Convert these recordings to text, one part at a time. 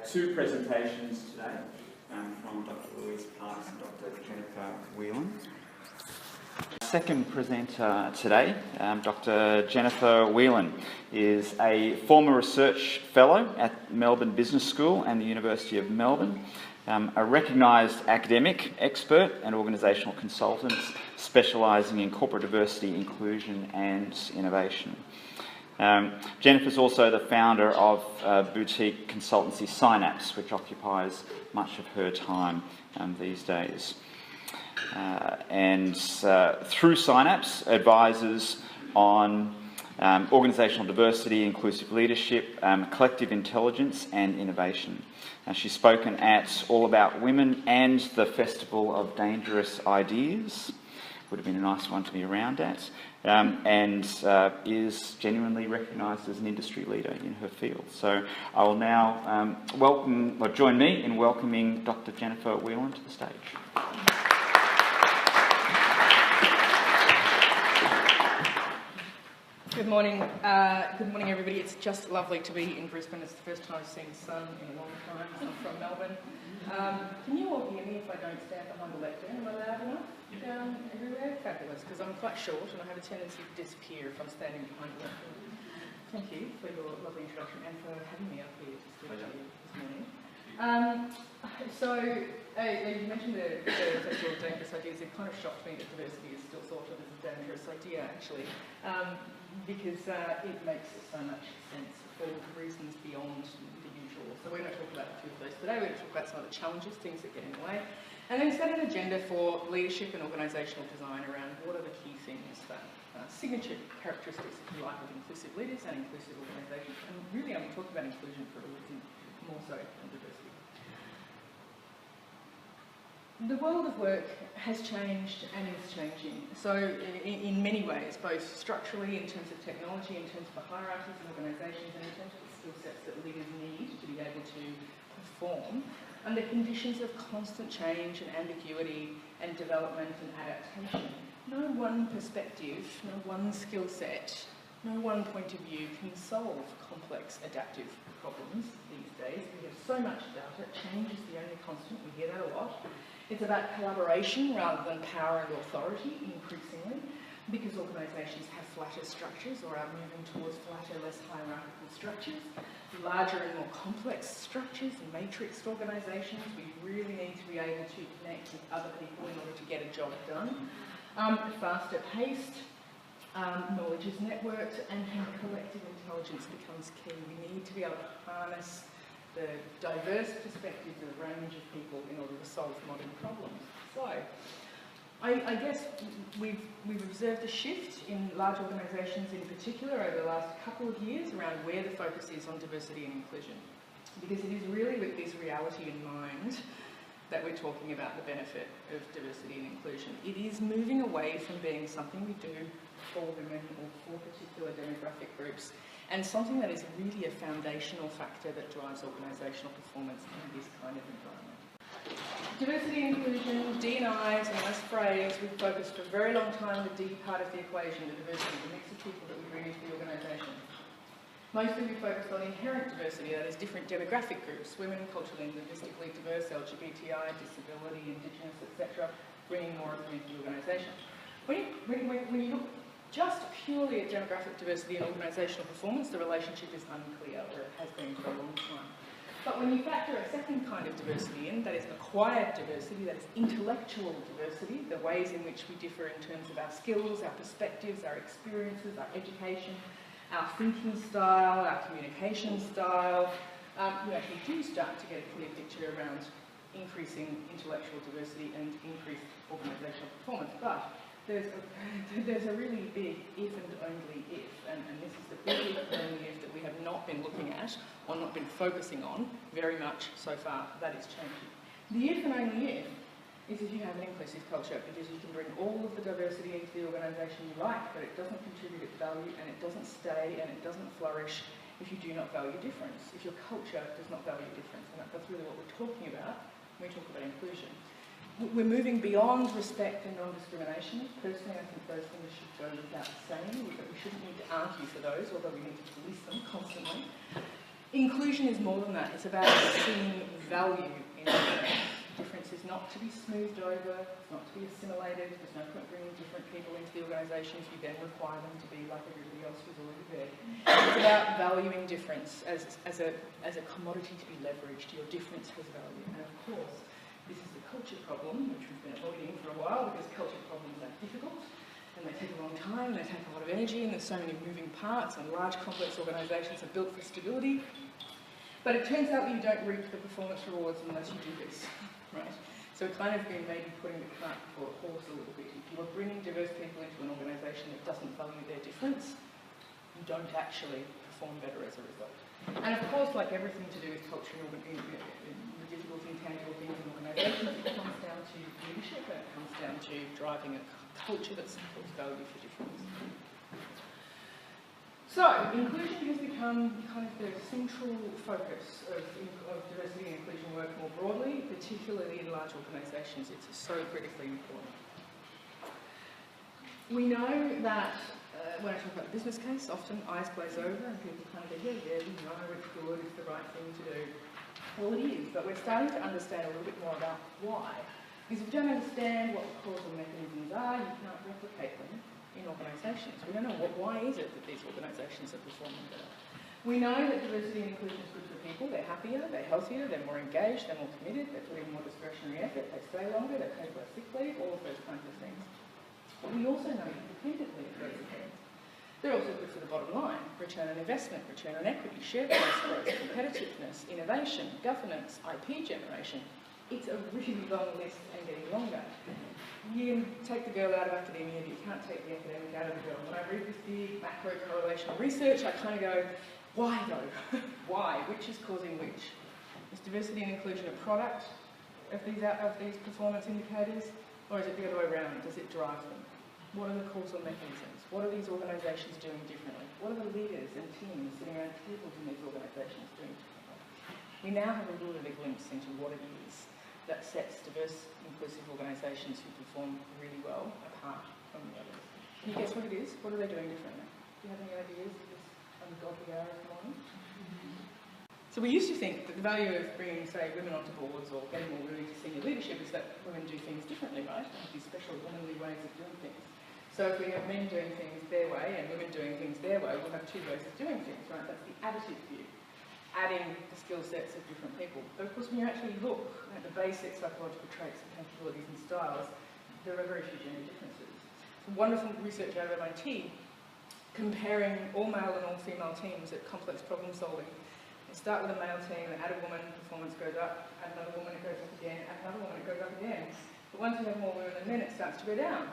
have two presentations today from Dr. Louise Parks and Dr. Jennifer Whelan. Second presenter today, Dr. Jennifer Whelan, is a former research fellow at Melbourne Business School and the University of Melbourne, a recognised academic expert and organisational consultant specialising in corporate diversity, inclusion and innovation. Jennifer's also the founder of boutique consultancy Synapse, which occupies much of her time these days. Through Synapse, advises on organisational diversity, inclusive leadership, collective intelligence and innovation. She's spoken at All About Women and the Festival of Dangerous Ideas. Would have been a nice one to be around at, and is genuinely recognised as an industry leader in her field. So I will now join me in welcoming Dr. Jennifer Whelan to the stage. Good morning, everybody. It's just lovely to be in Brisbane. It's the first time I've seen the sun in a long time. I'm from Melbourne. Can you all hear me if I don't stand behind the lectern? Am I loud enough? Down everywhere? Fabulous, because I'm quite short and I have a tendency to disappear if I'm standing behind the lectern. Thank you for your lovely introduction and for having me up here to speak to you this morning. You mentioned the Festival of Dangerous Ideas. It kind of shocked me that diversity is still thought of as a dangerous idea, actually, because it makes so much sense for reasons beyond the usual. So we're going to talk about a few of those today. We're going to talk about some of the challenges, things that get in the way, and then set an agenda for leadership and organisational design around what are the key things that signature characteristics, if you like, of inclusive leaders and inclusive organisations. And really, I'm talking about inclusion for a reason more so than diversity. The world of work has changed and is changing. So in many ways, both structurally in terms of technology, in terms of the hierarchies of organisations, and in terms of the skill sets that leaders need to be able to perform under conditions of constant change and ambiguity and development and adaptation. No one perspective, no one skill set, no one point of view can solve complex adaptive problems these days. We have so much data. Change is the only constant. We hear that a lot. It's about collaboration rather than power and authority, increasingly, because organisations have flatter structures or are moving towards flatter, less hierarchical structures, larger and more complex structures and matrixed organisations. We really need to be able to connect with other people in order to get a job done. Faster paced, knowledge is networked, and collective intelligence becomes key. We need to be able to harness the diverse perspectives of a range of people in order to solve modern problems. So, I guess we've observed a shift in large organisations in particular over the last couple of years around where the focus is on diversity and inclusion. Because it is really with this reality in mind that we're talking about the benefit of diversity and inclusion. It is moving away from being something we do for women or for particular demographic groups, and something that is really a foundational factor that drives organisational performance in this kind of environment. Diversity and inclusion, D&I, and this phrase, we've focused for a very long time on the D part of the equation, the diversity, the mix of people that we bring into the organisation. Mostly we focused on inherent diversity, that is different demographic groups, women, culturally and linguistically diverse, LGBTI, disability, Indigenous, etc., bringing more of them into the organisation. When you look just purely at demographic diversity and organisational performance, the relationship is unclear, or it has been for a long time. But when you factor a second kind of diversity in, that is acquired diversity, that is intellectual diversity, the ways in which we differ in terms of our skills, our perspectives, our experiences, our education, our thinking style, our communication style, you actually do start to get a clear picture around increasing intellectual diversity and increased organisational performance. But there's a really big if and only if, and this is the big if and only if that we have not been looking at or not been focusing on very much so far. That is changing. The if and only if is if you have an inclusive culture, because you can bring all of the diversity into the organisation you like, but it doesn't contribute its value and it doesn't stay and it doesn't flourish if you do not value difference, if your culture does not value difference. And that's really what we're talking about when we talk about inclusion. We're moving beyond respect and non-discrimination. Personally, I think those things should go without saying, but we shouldn't need to argue for those, although we need to police them constantly. Inclusion is more than that. It's about seeing value in difference. Difference is not to be smoothed over, it's not to be assimilated. There's no point bringing different people into the organisation if you then require them to be like everybody else who's already there. It's about valuing difference as a commodity to be leveraged. Your difference has value. And of course, this is the culture problem, which we've been avoiding for a while because culture problems are difficult. And they take a long time, and they take a lot of energy, and there's so many moving parts, and large complex organisations are built for stability. But it turns out that you don't reap the performance rewards unless you do this, right? So we've kind of been maybe putting the cart before the horse a little bit. If you are bringing diverse people into an organisation that doesn't value their difference, you don't actually perform better as a result. And of course, like everything to do with culture and the difficult intangible things in organisations, it comes down to leadership, and it comes down to driving a culture that supports value for difference. So, inclusion has become kind of the central focus of diversity and inclusion work more broadly, particularly in large organisations. It's so critically important. We know that when I talk about the business case, often eyes glaze over and people kind of go, yeah, we know it's good, it's the right thing to do. Well, it is, but we're starting to understand a little bit more about why. Because if you don't understand what the causal mechanisms are, you can't replicate them in organisations. We don't know why is it that these organisations are performing better. We know that diversity and inclusion is good for people. They're happier, they're healthier, they're more engaged, they're more committed, they put in more discretionary effort, they stay longer, they take less sick leave, all of those kinds of things. But we also know independently of those things, they're also good for the bottom line: return on investment, return on equity, share price growth, competitiveness, innovation, governance, IP generation. It's a really long list and getting longer. You can take the girl out of academia, but you can't take the academic out of the girl. When I read this big macro correlational research, I kind of go, why though? Why? Which is causing which? Is diversity and inclusion a product of these performance indicators, or is it the other way around? Does it drive them? What are the causal mechanisms? What are these organisations doing differently? What are the leaders and teams sitting around tables in these organisations doing differently? We now have a little bit of a glimpse into what it is that sets diverse, inclusive organisations who perform really well apart from the others. Can you guess what it is? What are they doing differently? Do you have any ideas of this ungodly hour of the morning? So we used to think that the value of bringing, say, women onto boards or getting more women to senior leadership is that women do things differently, right? These special womanly ways of doing things. So if we have men doing things their way and women doing things their way, we'll have two ways of doing things, right? That's the additive view, adding the skill sets of different people. But of course, when you actually look at the basic psychological traits and capabilities and styles, there are very few gender differences. Some wonderful research out of MIT comparing all male and all female teams at complex problem solving. They start with a male team, and add a woman, performance goes up, add another woman, it goes up again, add another woman, it goes up again. But once you have more women than men, it starts to go down.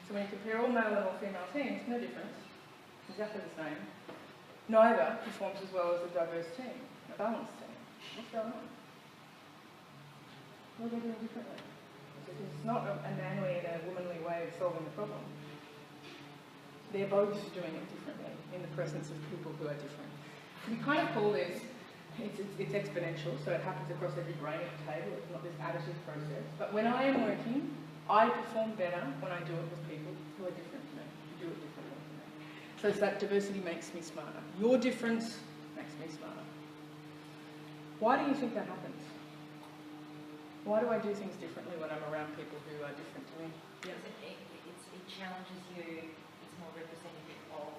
So when you compare all male and all female teams, no difference, exactly the same. Neither performs as well as a diverse team, a balanced team. What's going on? What are they doing differently? It's not a manly and a womanly way of solving the problem. They're both doing it differently in the presence of people who are different. We kind of call this, it's exponential, so it happens across every brain at the table. It's not this additive process. But when I am working, I perform better when I do it with people who are different to me, who do it differently to me. So it's that diversity makes me smarter. Your difference makes me smarter. Why do you think that happens? Why do I do things differently when I'm around people who are different to me? Yeah. It challenges you, it's more representative of,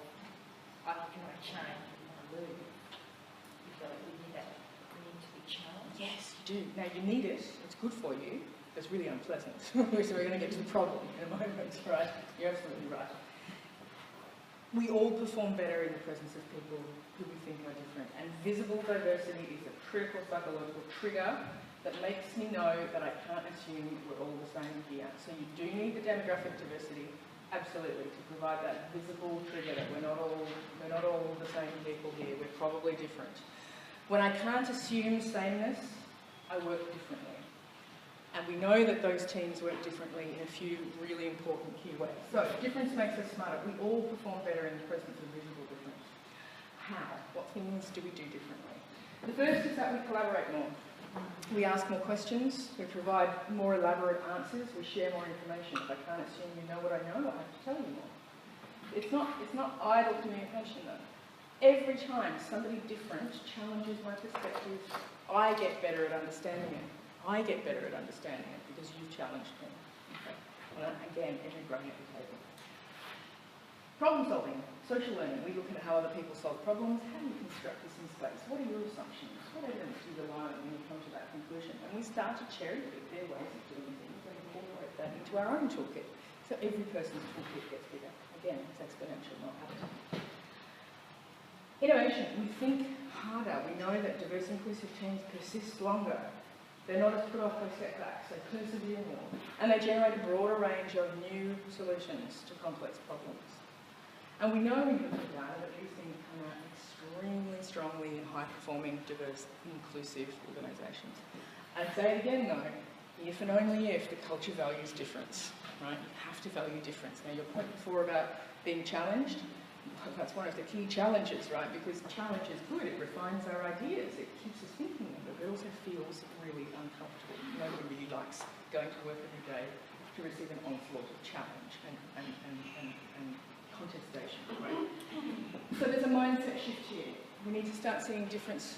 I can change, I want to move. We need that, we need to be challenged. Yes, you do. Now you need it, it's good for you, but it's really unpleasant. So we're going to get to the problem in a moment, right? You're absolutely right. We all perform better in the presence of people who we think are different. And visible diversity is a critical psychological trigger that makes me know that I can't assume we're all the same here. So you do need the demographic diversity, absolutely, to provide that visible trigger that we're not all the same people here, we're probably different. When I can't assume sameness, I work differently. And we know that those teams work differently in a few really important key ways. So, difference makes us smarter. We all perform better in the presence of visible difference. How? What things do we do differently? The first is that we collaborate more. We ask more questions, we provide more elaborate answers, we share more information. If I can't assume you know what I know, I have to tell you more. It's not idle communication though. Every time somebody different challenges my perspective, I get better at understanding it. I get better at understanding it because you've challenged me. Okay? And again, every brain at the table. Problem solving, social learning. We look at how other people solve problems. How do you construct this in space? What are your assumptions? What evidence do you rely on when you come to that conclusion? And we start to cherry pick their ways of doing things and incorporate that into our own toolkit. So every person's toolkit gets bigger. Again, it's exponential, not additive. Innovation. We think harder. We know that diverse inclusive teams persist longer. They're not as put off by setbacks. They persevere more. And they generate a broader range of new solutions to complex problems. And we know when you look at data that these things come out extremely strongly in high-performing, diverse, inclusive organisations. I'd say it again though, if and only if the culture values difference, right? You have to value difference. Now your point before about being challenged, that's one of the key challenges, right? Because challenge is good, it refines our ideas, it keeps us thinking, but it also feels really uncomfortable. Nobody really likes going to work every day to receive an onslaught of challenge and contestation, right? So there's a mindset shift here. We need to start seeing difference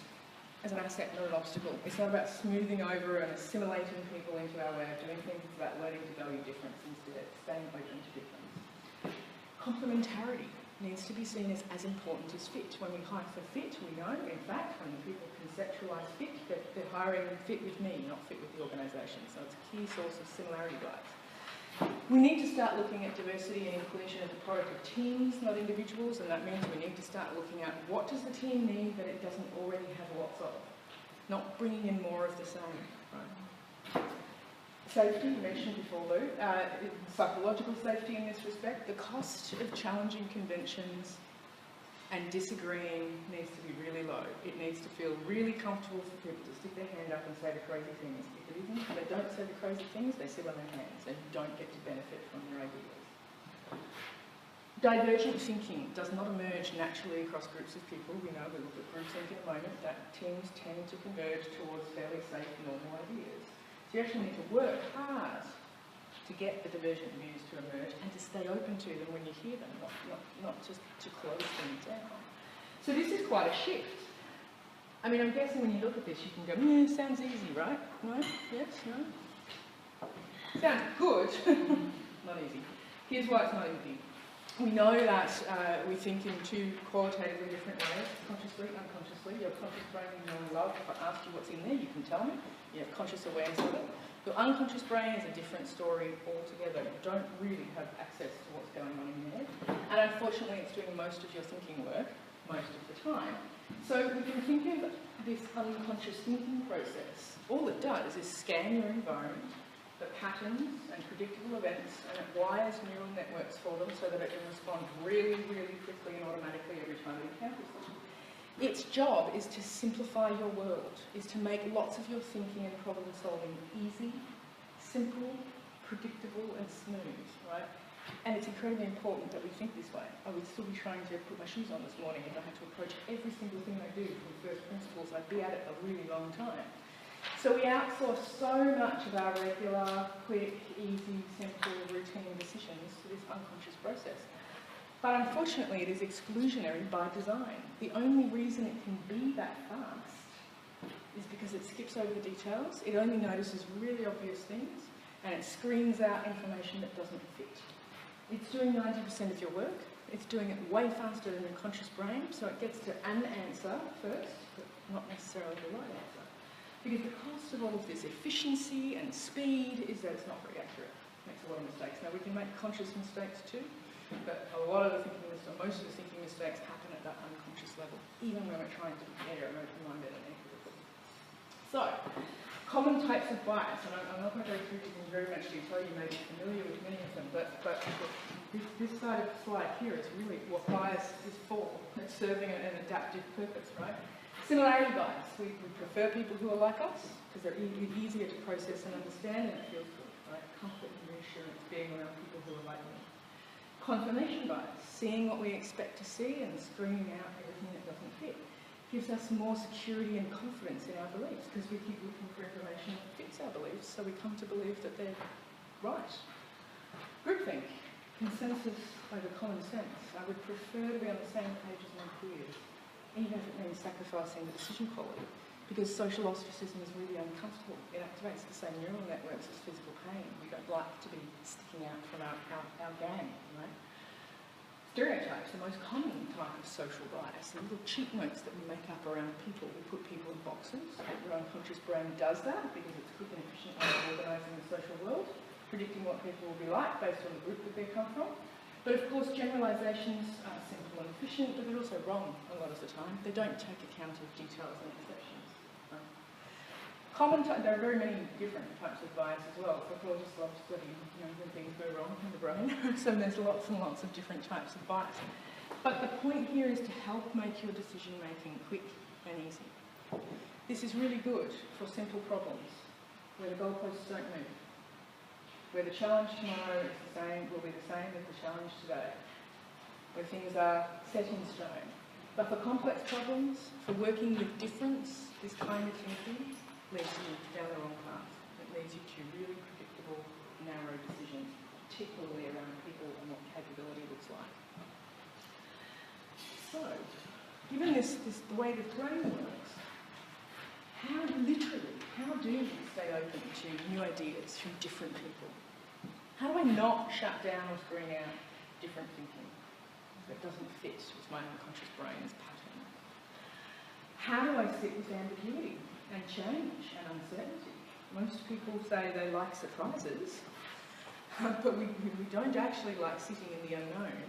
as an asset, not an obstacle. It's not about smoothing over and assimilating people into our way of doing things, it's about learning to value difference instead, staying open to difference. Complementarity needs to be seen as important as fit. When we hire for fit, we know, in fact, when people conceptualise fit, that they're hiring fit with me, not fit with the organisation. So it's a key source of similarity bias. We need to start looking at diversity and inclusion as a product of teams, not individuals, and that means we need to start looking at what does the team need that it doesn't already have lots of, not bringing in more of the same. Right? Safety, you mentioned before, Lou. Psychological safety in this respect. The cost of challenging conventions and disagreeing needs to be really low. It needs to feel really comfortable for people to stick their hand up and say the crazy things. If it isn't, they don't say the crazy things, they sit on their hands and you don't get to benefit from their ideas. Divergent thinking does not emerge naturally across groups of people. We know, we look at group think in a moment, that teams tend to converge towards fairly safe, normal ideas. So you actually need to work hard to get the divergent views to emerge and to stay open to them when you hear them, not just to close things down. So this is quite a shift. I mean, I'm guessing when you look at this, you can go, sounds easy, right? No? Yes? No? Sounds good. Not easy. Here's why it's not easy. We know that we think in two qualitatively different ways, consciously, unconsciously. Your conscious brain you know and love. If I ask you what's in there, you can tell me. You have conscious awareness of it. Your unconscious brain is a different story altogether. You don't really have access to what's going on in there. And unfortunately, it's doing most of your thinking work, most of the time. So we can think of this unconscious thinking process. All it does is scan your environment for patterns and predictable events, and it wires neural networks for them so that it can respond really, really quickly and automatically every time it encounters them. Its job is to simplify your world, is to make lots of your thinking and problem solving easy, simple, predictable and smooth, right? And it's incredibly important that we think this way. I would still be trying to put my shoes on this morning if I had to approach every single thing I do from first principles. I'd be at it a really long time. So we outsource so much of our regular, quick, easy, simple, routine decisions to this unconscious process. But unfortunately, it is exclusionary by design. The only reason it can be that fast is because it skips over the details, it only notices really obvious things, and it screens out information that doesn't fit. It's doing 90% of your work, it's doing it way faster than your conscious brain, so it gets to an answer first, but not necessarily the right answer. Because the cost of all of this efficiency and speed is that it's not very accurate. It makes a lot of mistakes. Now, we can make conscious mistakes too, but a lot of the thinking mistakes, most of the thinking mistakes happen at that unconscious level, even when we're trying to be fair and open-minded and equitable. So, common types of bias, and I'm not going to go through these in very much detail, you may be familiar with many of them, but this side of the slide here is really what bias is for. It's serving an adaptive purpose, right? Similarity bias. We prefer people who are like us, because they're easier to process and understand, and it feels good, right? Comfort and reassurance being around people who are like me. Confirmation bias, seeing what we expect to see and screening out everything that doesn't fit, gives us more security and confidence in our beliefs because we keep looking for information that fits our beliefs, so we come to believe that they're right. Groupthink, consensus over common sense. I would prefer to be on the same page as my peers. even if it means sacrificing the decision quality, because social ostracism is really uncomfortable. It activates the same neural networks as physical pain. We don't like to be sticking out from our gang, right? Stereotypes, the most common type of social bias, the little cheat notes that we make up around people. We put people in boxes. Your unconscious brain does that because it's a quick and efficient way of organising the social world, predicting what people will be like based on the group that they come from. But of course, generalisations are simple and efficient, but they're also wrong a lot of the time. They don't take account of details and exceptions. There are very many different types of bias as well. Psychologists love to study, when things go wrong in the brain. So there's lots and lots of different types of bias. But the point here is to help make your decision making quick and easy. This is really good for simple problems where the goalposts don't move, where the challenge tomorrow will be the same as the challenge today, where things are set in stone. But for complex problems, for working with difference, this kind of thinking leads you down the wrong path. It leads you to really predictable, narrow decisions, particularly around people and what capability looks like. So, given the way the brain works, how do we stay open to new ideas from different people? How do I not shut down or screen out different thinking that doesn't fit with my unconscious brain's pattern? How do I sit with ambiguity and change and uncertainty? Most people say they like surprises, but we don't actually like sitting in the unknown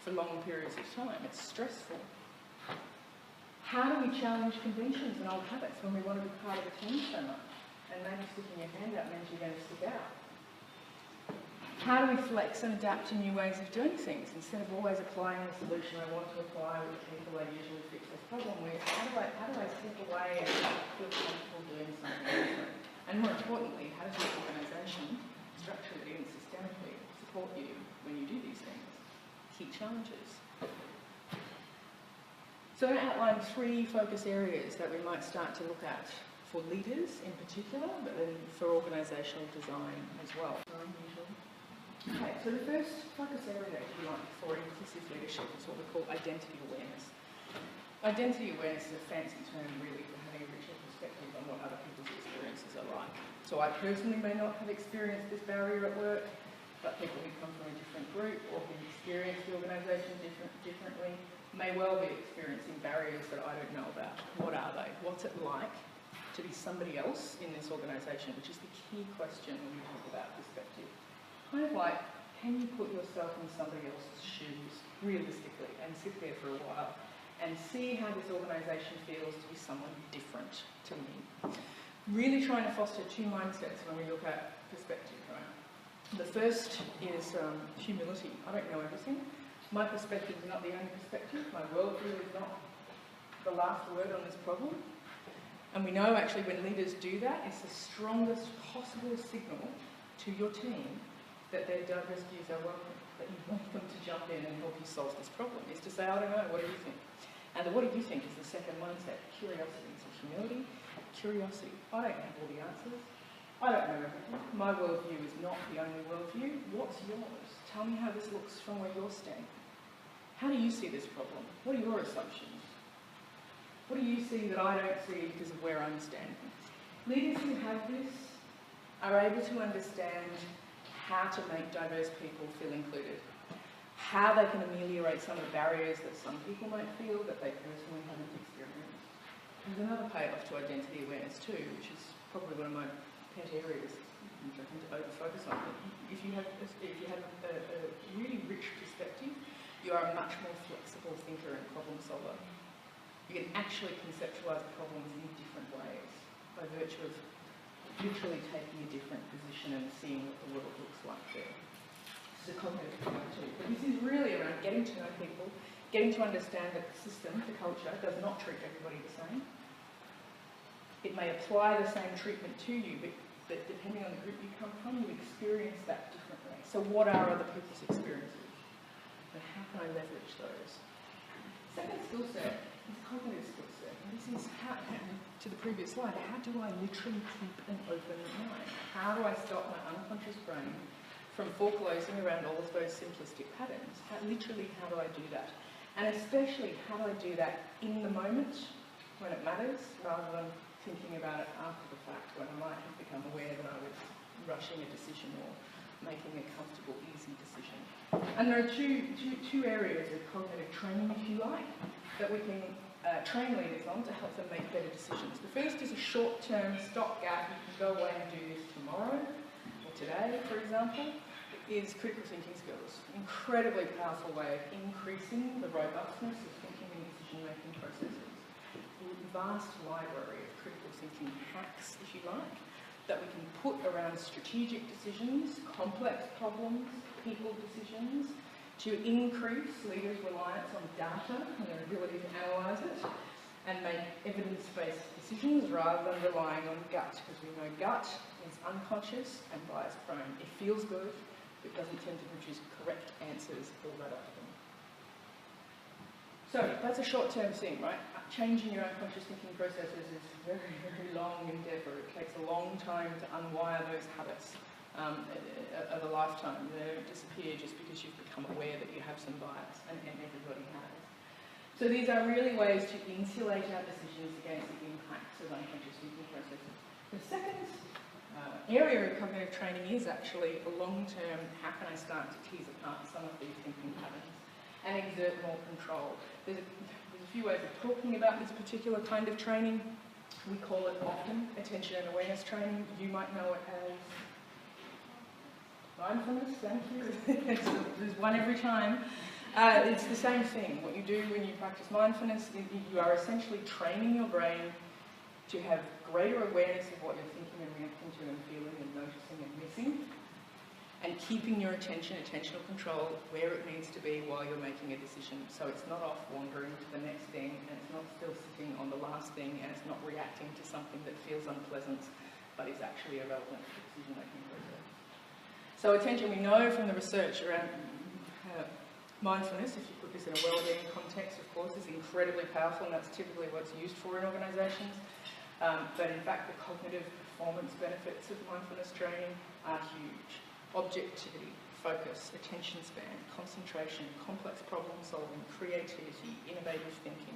for long periods of time. It's stressful. How do we challenge conventions and old habits when we want to be part of a team so much? And maybe sticking your hand out means you're going to stick out. How do we flex and adapt to new ways of doing things instead of always applying the solution I want to apply with the people I usually fix this problem with? How do I step away and feel comfortable doing something different? And more importantly, how does your organisation, structurally and systemically, support you when you do these things? Key challenges. So I outlined 3 focus areas that we might start to look at for leaders in particular, but then for organisational design as well. Okay, so the first focus area, if you like, for inclusive leadership is what we call identity awareness. Identity awareness is a fancy term, really, for having a richer perspective on what other people's experiences are like. So I personally may not have experienced this barrier at work, but people who come from a different group or who experience the organisation differently may well be experiencing barriers that I don't know about. What are they? What's it like to be somebody else in this organisation, which is the key question when we talk about perspective. Kind of like, can you put yourself in somebody else's shoes realistically and sit there for a while and see how this organisation feels to be someone different to me? Really trying to foster 2 mindsets when we look at perspective, right? The first is humility. I don't know everything. My perspective is not the only perspective. My worldview is not the last word on this problem. And we know actually when leaders do that, it's the strongest possible signal to your team that their diverse views are welcome, that you want them to jump in and help you solve this problem, is to say, I don't know, what do you think? And the what do you think is the second mindset, curiosity. So humility, curiosity. I don't have all the answers. I don't know everything. My worldview is not the only worldview. What's yours? Tell me how this looks from where you're standing. How do you see this problem? What are your assumptions? What do you see that I don't see because of where I'm standing? Leaders who have this are able to understand how to make diverse people feel included, how they can ameliorate some of the barriers that some people might feel that they personally haven't experienced. There's another payoff to identity awareness too, which is probably one of my pet areas, which I tend to over-focus on. But if you have a really rich perspective, you are a much more flexible thinker and problem solver. You can actually conceptualise problems in different ways by virtue of literally taking a different position and seeing what the world looks like there. It's a cognitive point too. But this is really around getting to know people, getting to understand that the system, the culture, does not treat everybody the same. It may apply the same treatment to you, but depending on the group you come from, you experience that differently. So what are other people's experiences? And how can I leverage those? Second skill set is cognitive skill set. And this is how, to the previous slide, how do I literally keep an open mind? How do I stop my unconscious brain from foreclosing around all of those simplistic patterns? How do I do that? And especially, how do I do that in the moment when it matters, rather than thinking about it after the fact when I might have become aware that I was rushing a decision or making a comfortable, easy decision. And there are two areas of cognitive training, if you like, that we can train leaders on to help them make better decisions. The first is a short-term stopgap. You can go away and do this tomorrow or today, for example, is critical thinking skills. Incredibly powerful way of increasing the robustness of thinking and decision-making processes. A vast library of critical thinking hacks, if you like, that we can put around strategic decisions, complex problems, people decisions, to increase leaders' reliance on data and their ability to analyse it and make evidence-based decisions rather than relying on gut, because we know gut is unconscious and bias-prone. It feels good, but it doesn't tend to produce correct answers all that often. So that's a short-term thing, right? Changing your unconscious thinking processes is a very, very long endeavour. It takes a long time to unwire those habits of a lifetime. They don't disappear just because you've become aware that you have some bias, and everybody has. So these are really ways to insulate our decisions against the impacts of unconscious thinking processes. The second area of cognitive training is actually a long-term, how can I start to tease apart some of these thinking patterns and exert more control. There's a few ways of talking about this particular kind of training. We call it often attention and awareness training. You might know it as mindfulness, thank you. There's one every time. It's the same thing. What you do when you practice mindfulness, you are essentially training your brain to have greater awareness of what you're thinking and reacting to and feeling and noticing and missing, and keeping your attentional control where it needs to be while you're making a decision. So it's not off wandering to the next thing, and it's not still sitting on the last thing, and it's not reacting to something that feels unpleasant, but is actually irrelevant to the decision-making process. So attention, we know from the research around mindfulness, if you put this in a well-being context, of course, is incredibly powerful, and that's typically what's used for in organisations. But in fact, the cognitive performance benefits of mindfulness training are huge. Objectivity, focus, attention span, concentration, complex problem solving, creativity, innovative thinking,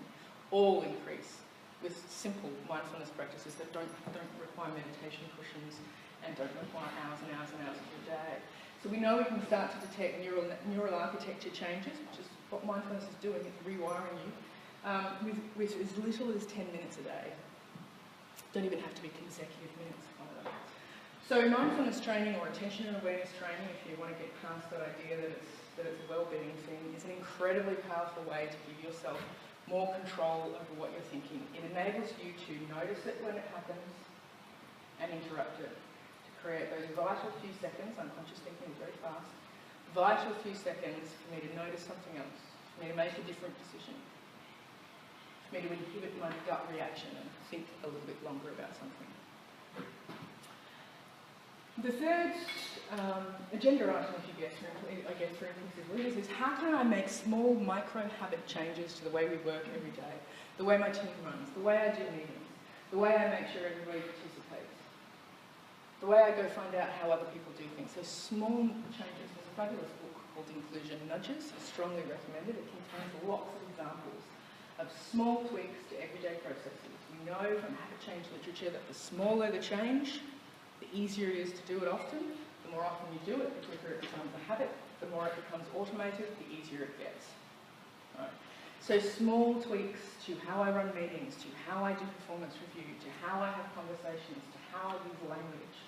all increase with simple mindfulness practices that don't require meditation cushions and don't require hours and hours and hours of your day. So we know we can start to detect neural architecture changes, which is what mindfulness is doing, it's rewiring you, with as little as 10 minutes a day. Don't even have to be consecutive minutes, either. So mindfulness training or attention and awareness training, if you want to get past that idea that it's a well-being thing, is an incredibly powerful way to give yourself more control over what you're thinking. It enables you to notice it when it happens and interrupt it. To create those vital few seconds, unconscious thinking is very fast, vital few seconds for me to notice something else, for me to make a different decision, for me to inhibit my gut reaction and think a little bit longer about something. The third agenda item, if you get through inclusive leaders, is how can I make small micro-habit changes to the way we work every day, the way my team runs, the way I do meetings, the way I make sure everybody participates, the way I go find out how other people do things. So small changes. There's a fabulous book called Inclusion Nudges. I strongly recommend it. It contains lots of examples of small tweaks to everyday processes. We know from habit change literature that the smaller the change, the easier it is to do it often. The more often you do it, the quicker it becomes a habit. The more it becomes automated, the easier it gets. Right. So small tweaks to how I run meetings, to how I do performance review, to how I have conversations, to how I use language,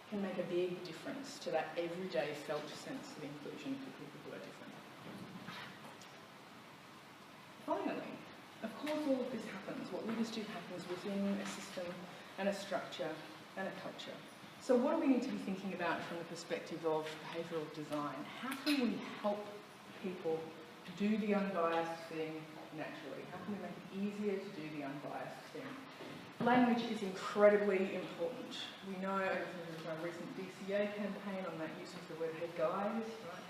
can make a big difference to that everyday felt sense of inclusion for people who are different. Finally, of course all of this happens. What leaders do happens within a system and a structure and a culture. So what do we need to be thinking about from the perspective of behavioural design? How can we help people do the unbiased thing naturally? How can we make it easier to do the unbiased thing? Language is incredibly important. We know from our recent DCA campaign on that use of the word "hey guys," right?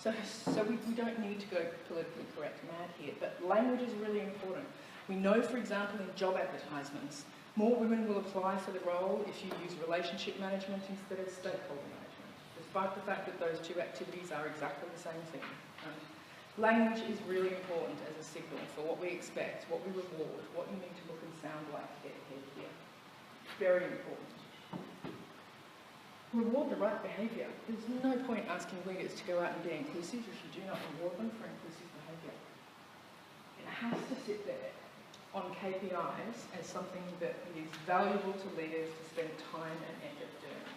So we don't need to go politically correct mad here, but language is really important. We know, for example, in job advertisements, more women will apply for the role if you use relationship management instead of stakeholder management, despite the fact that those two activities are exactly the same thing. Language is really important as a signal for what we expect, what we reward, what you need to look and sound like to get ahead here. Very important. Reward the right behaviour. There's no point asking leaders to go out and be inclusive if you do not reward them for inclusive behaviour. It has to sit there on KPIs as something that is valuable to leaders to spend time and effort doing.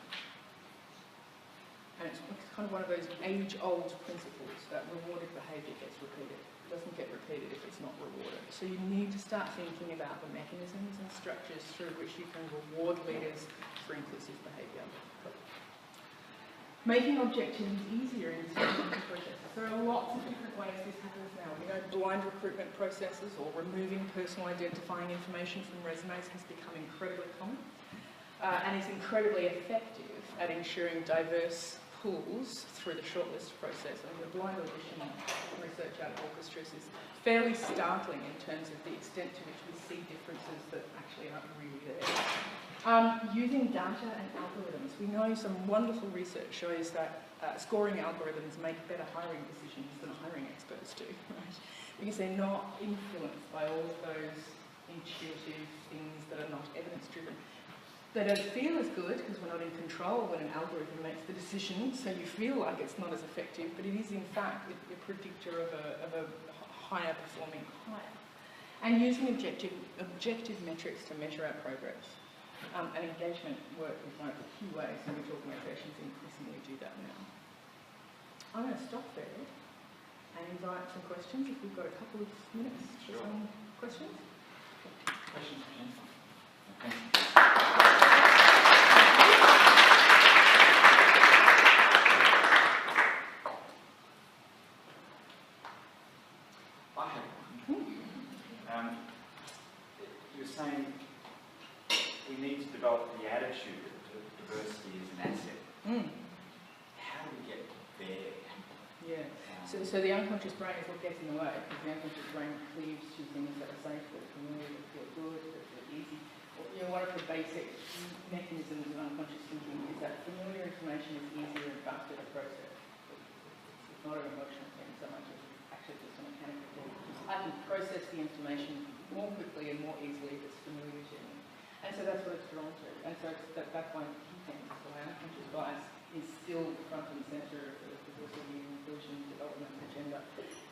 And it's kind of one of those age-old principles that rewarded behaviour gets repeated. It doesn't get repeated if it's not rewarded. So you need to start thinking about the mechanisms and structures through which you can reward leaders for inclusive behaviour. Making objectives easier in certain processes. There are lots of different ways this happens now. We know blind recruitment processes or removing personal identifying information from resumes has become incredibly common and is incredibly effective at ensuring diverse pools through the shortlist process. I mean, the blind audition research out of orchestras is fairly startling in terms of the extent to which we see differences that actually aren't really there. Using data and algorithms. We know some wonderful research shows that scoring algorithms make better hiring decisions than hiring experts do, right? Because they're not influenced by all of those intuitive things that are not evidence-driven. They don't feel as good because we're not in control when an algorithm makes the decision, so you feel like it's not as effective, but it is in fact a predictor of a higher performing hire. And using objective metrics to measure our progress. And engagement work is one of the key ways in which organisations increasingly do that now. I'm going to stop there and invite some questions if we've got a couple of minutes for some questions. Questions, Jennifer? Thank you. I have one. You're saying we need to develop the attitude that diversity is an asset. How do we get there? Yeah. So the unconscious brain is what gets in the way, because the unconscious brain cleaves to things that are safe, that are familiar, that feel good, that feel easy. You know, one of the basic mechanisms of unconscious thinking is that familiar information is easier and faster to process. It's not an emotional thing so much as actually just a mechanical thing. I can process the information more quickly and more easily if it's familiar to me. And so that's what it's drawn to. And so that's one of the key things. So my unconscious bias is still front and centre of the diversity and inclusion development agenda.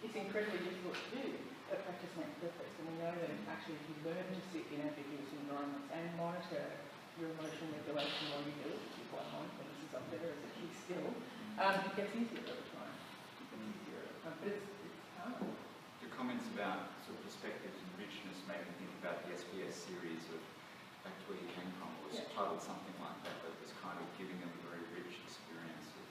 It's incredibly difficult to do, but practice makes perfect. And we know that actually if you learn to sit in ambiguous environments and monitor your emotional regulation while you do it, which is quite mindfulness is up there as a key skill, it gets easier over time. But it's hard. The comments about sort of perspectives and richness made me think about the SBS series of Back to Where You Came From. It was titled something like that, but it was kind of giving them a very rich experience of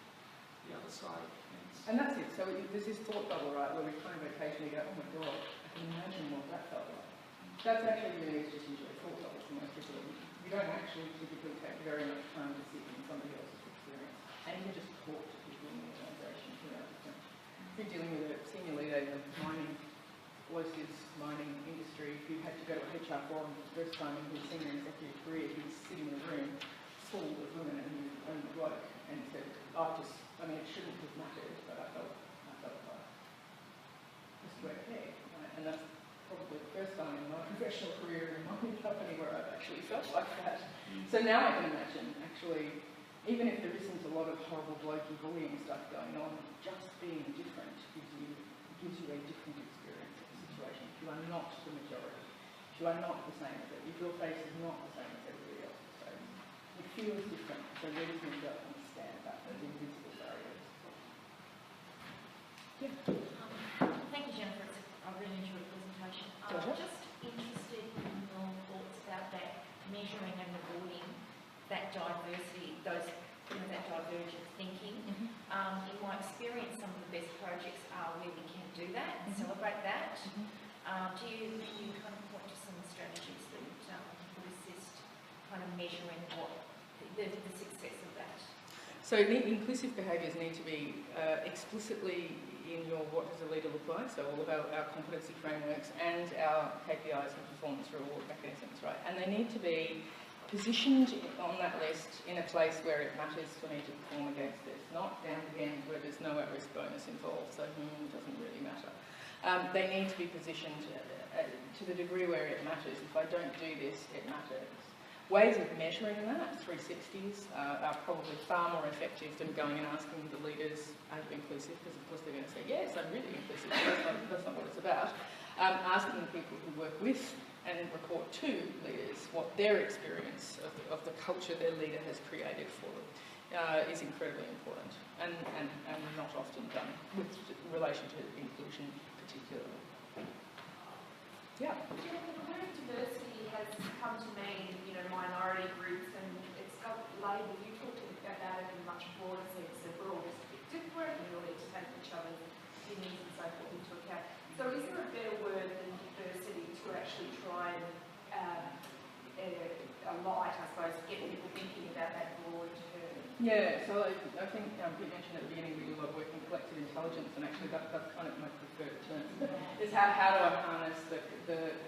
the other side of things. And that's it. So there's this thought bubble, right, where we kind of occasionally go, oh my God, I can imagine what that felt like. That's actually really just usually a thought bubble for most people. You don't actually typically take very much time to sit in somebody else's experience. And you can just talk to people in the organisation who are different. If you're dealing with a senior leader in the mining, explosives mining industry, if you had to go to a HR forum for the first time in his senior executive career, he was sitting in a room full of women and he was the only bloke and he said, I mean, it shouldn't have mattered, but I felt like just went ahead, right? And that's probably the first time in my professional career in a mining company where I've actually felt like that. So now I can imagine, actually, even if there isn't a lot of horrible blokey bullying stuff going on, just being different gives you a different experience of the situation. If you are not the majority, if you are not the same as it, if your face is not the same as everybody else's face, it feels different. So leaders need to understand that as invisible barriers. Yeah. Thank you, Jennifer. I really enjoyed the presentation. I'm just interested in your thoughts about that measuring and rewarding that diversity, that divergent thinking. In my experience, some of the best projects are where we can do that and celebrate that. Do you kind of point to some strategies that would assist kind of measuring what the success of that? So inclusive behaviours need to be explicitly in your what does a leader look like, so all of our competency frameworks and our KPIs and performance reward mechanisms, right? And they need to be positioned on that list in a place where it matters for me to perform against this, not down the end where there's no at-risk bonus involved, so it doesn't really matter. They need to be positioned to the degree where it matters. If I don't do this, it matters. Ways of measuring that, 360s, are probably far more effective than going and asking the leaders, are you inclusive? Because of course they're going to say, yes, I'm really inclusive. That's not what it's about. Asking the people who work with and report to leaders what their experience of the culture their leader has created for them is incredibly important and not often done with relation to inclusion particularly. Yeah. The word diversity has come to mean, minority groups, and it's got labels. You talked about it in a much broader sense, that we're all different and we all need to take each other's opinions and so forth into account. So is there a better word than diversity to actually try and alight, I suppose, get people thinking about that broad term? Yeah, so I think you mentioned at the beginning we do a lot of work in collective intelligence, and actually that's kind of my preferred term. Is how do I harness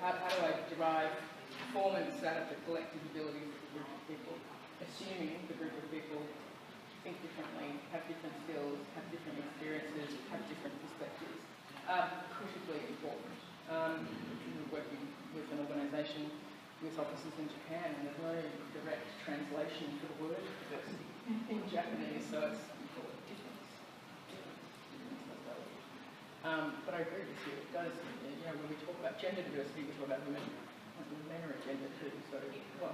how do I derive performance out of the collective abilities of the group of people, assuming the group of people think differently, have different skills, have different experiences, have different perspectives. Critically important. We're working with an organisation with offices in Japan, and there's no direct translation for the word diversity in Japanese, so it's called difference. But I agree with you. It does. When we talk about gender diversity, we talk about women. Men are a gender too. So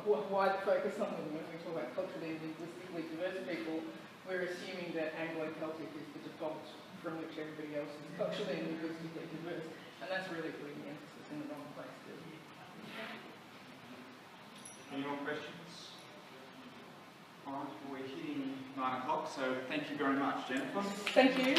why the focus on them? When we talk about culturally and linguistically diverse people, we're assuming that Anglo-Celtic is the default from which everybody else is culturally and linguistically diverse, and that's really putting the emphasis in the wrong place too. Any more questions? All right, we're hitting 9 o'clock, so thank you very much, Jennifer. Thank you.